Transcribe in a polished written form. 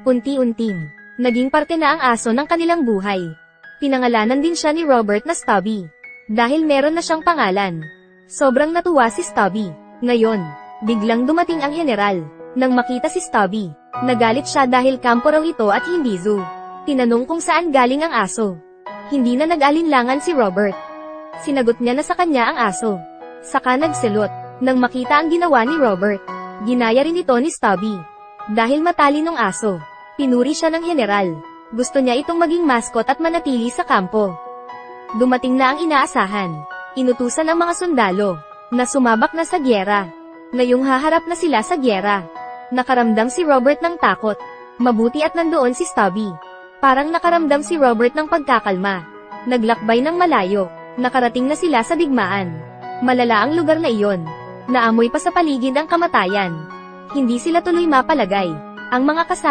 Unti-unting, naging parte na ang aso ng kanilang buhay. Pinangalanan din siya ni Robert na Stubby. Dahil meron na siyang pangalan. Sobrang natuwa si Stubby. Ngayon, biglang dumating ang general. Nang makita si Stubby, nagalit siya dahil kampo raw ito at hindi zoo. Tinanong kung saan galing ang aso. Hindi na nag-alinlangan si Robert. Sinagot niya na sa kanya ang aso. Saka nagselot. Nang makita ang ginawa ni Robert, ginaya rin ito ni Stubby. Dahil matalinong aso, pinuri siya ng general. Gusto niya itong maging mascot at manatili sa kampo. Dumating na ang inaasahan. Inutusan ang mga sundalo, na sumabak na sa gyera. Ngayong haharap na sila sa gyera. Nakaramdam si Robert ng takot. Mabuti at nandoon si Stubby. Parang nakaramdam si Robert ng pagkakalma. Naglakbay ng malayo. Nakarating na sila sa digmaan. Malala ang lugar na iyon. Naamoy pa sa paligid ang kamatayan. Hindi sila tuloy mapalagay. Ang mga kasama